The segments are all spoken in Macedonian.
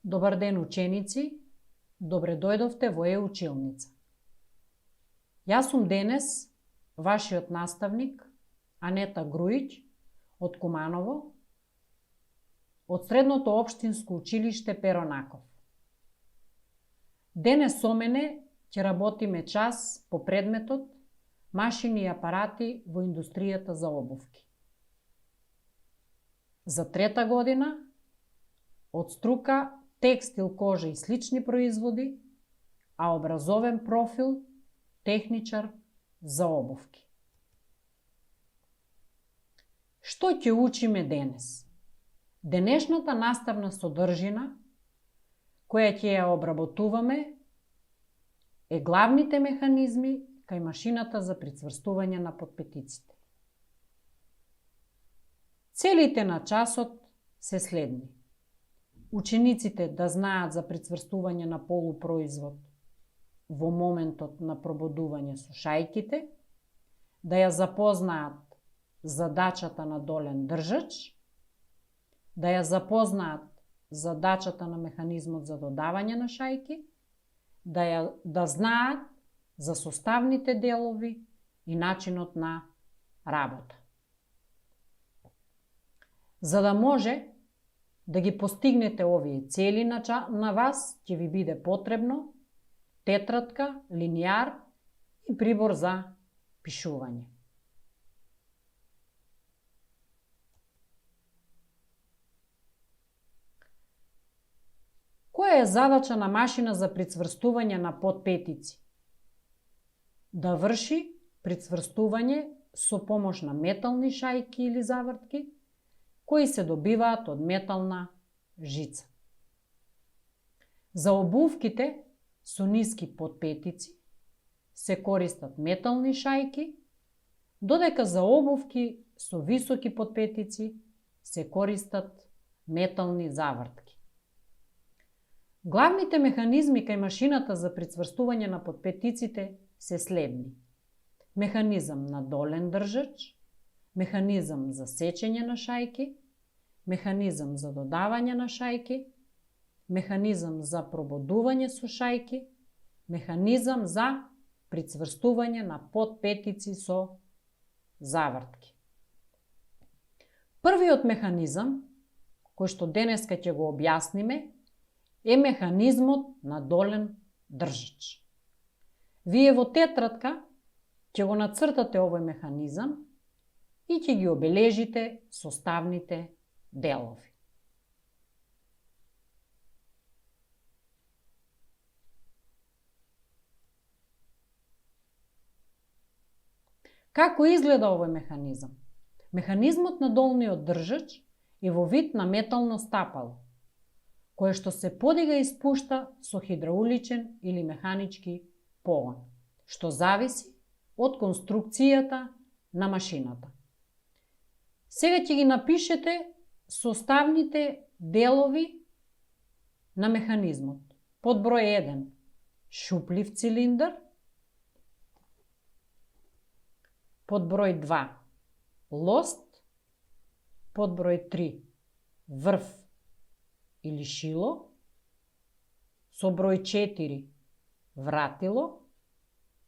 Добар ден, ученици, добре дојдовте во Е-училница. Јас сум денес вашиот наставник Анета Груиќ од Куманово, од Средното општинско училиште Перо Наков. Денес со мене ќе работиме час по предметот машини и апарати во индустријата за обувки. За трета година од струка текстил, кожа и слични производи, а образовен профил техничар за обувки. Што ќе учиме денес? Денешната наставна содржина, која ќе ја обработуваме, е главните механизми кај машината за прицврстување на подпетиците. Целите на часот се следни. Учениците да знаат за прицврстување на полупроизвод во моментот на прободување со шајките, да ја запознаат задачата на долен држач, да ја запознаат задачата на механизмот за додавање на шајки, да знаат за составните делови и начинот на работа. За да може да ги постигнете овие цели на вас, ќе ви биде потребно тетрадка, линијар и прибор за пишување. Која е задача на машина за прицврстување на подпетици? Да врши прицврстување со помош на метални шајки или завртки, кои се добиваат од метална жица. За обувките со ниски подпетици се користат метални шајки, додека за обувки со високи подпетици се користат метални завртки. Главните механизми кај машината за прицврстување на подпетиците се следни. Механизам на долен држач, механизам за сечење на шајки, механизам за додавање на шајки, механизам за прободување со шајки, механизам за прицврстување на подпетици со завртки. Првиот механизам, кој што денеска ќе го објасниме, е механизмот на долен држач. Вие во тетрадка ќе го нацртате овој механизам и ќе ги обележите составните делови. Како изгледа овој механизам? Механизмот на долниот држач е во вид на метално стапало, кое што се подига и спушта со хидрауличен или механички погон, што зависи од конструкцијата на машината. Сега ќе ги напишете составните делови на механизмот. Под број 1 шуплив цилиндар, под број 2 лост, под број 3 врв или шило, со број 4 вратило,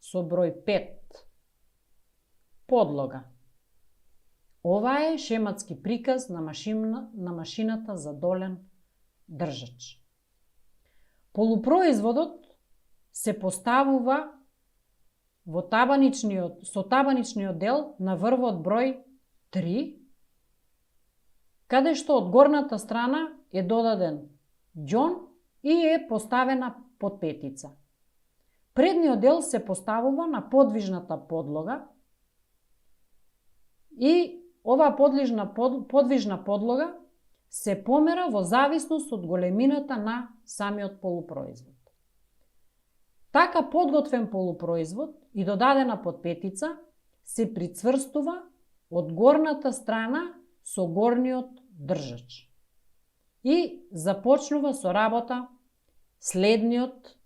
со број 5 подлога. Ова е шематски приказ на машината за долен држач. Полупроизводот се поставува со табаничниот дел на врвот број 3, каде што од горната страна е додаден ѓон и е поставена подпетица. Предниот дел се поставува на подвижната подлога и оваа подвижна подлога се помера во зависност од големината на самиот полупроизвод. Така подготвен полупроизвод и додадена подпетица се прицврстува од горната страна со горниот држач и започнува со работа следниот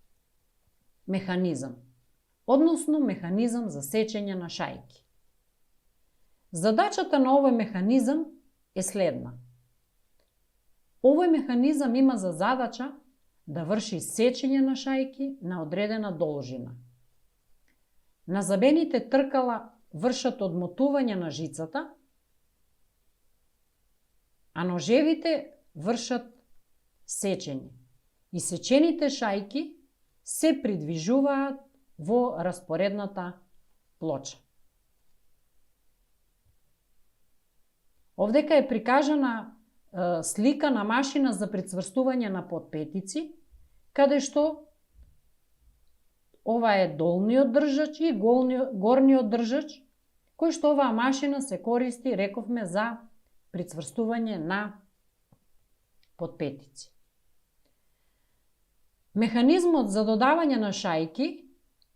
механизам, односно механизам за сечење на шајки. Задачата на овој механизам е следна. Овој механизам има за задача да врши сечење на шајки на одредена должина. Назабените тркала вршат одмотување на жицата, а ножевите вршат сечење. И сечените шајки се придвижуваат во распоредната плоча. Овдека е прикажана слика на машина за прицврстување на подпетици, каде што ова е долниот држач и горниот држач, кој што оваа машина се користи, рековме, за прицврстување на подпетици. Механизмот за додавање на шајки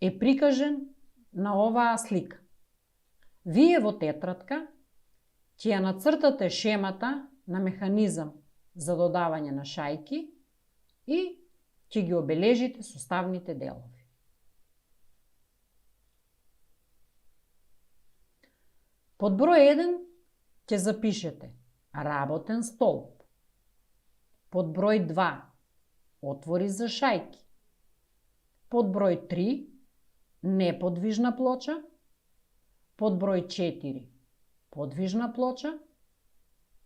е прикажен на оваа слика. Вие во тетрадка ќе ја нацртате шемата на механизам за додавање на шајки и ќе ги обележите составните делови. Под број 1 ќе запишете работен столб. Под број 2 отвори за шајки. Под број 3 неподвижна плоча. Под број 4 подвижна плоча.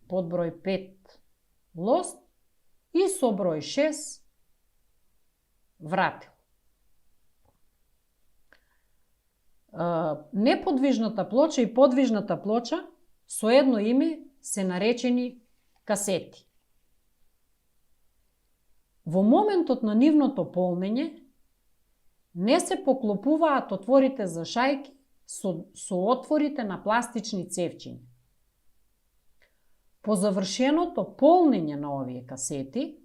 Под број 5 лост и со број 6 вратил. Неподвижната плоча и подвижната плоча со едно име се наречени касети. Во моментот на нивното полнење не се поклопуваат отворите за шајки со отворите на пластични цевчиња. По завршеното полнење на овие касети,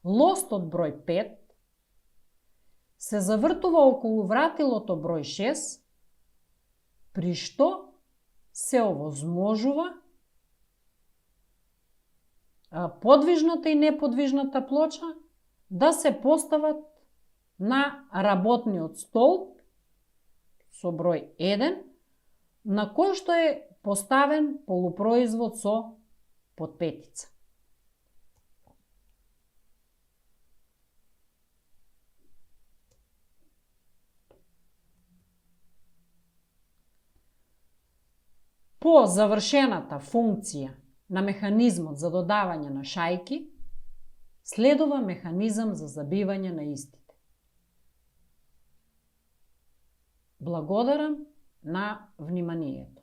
лостот број 5 се завртува околу вратилото број 6, при што се овозможува подвижната и неподвижната плоча да се постават на работниот столб со број 1, на кој што е поставен полупроизвод со подпетица. По завршената функција на механизмот за додавање на шајки, следува механизам за забивање на истите. Благодарам на вниманието.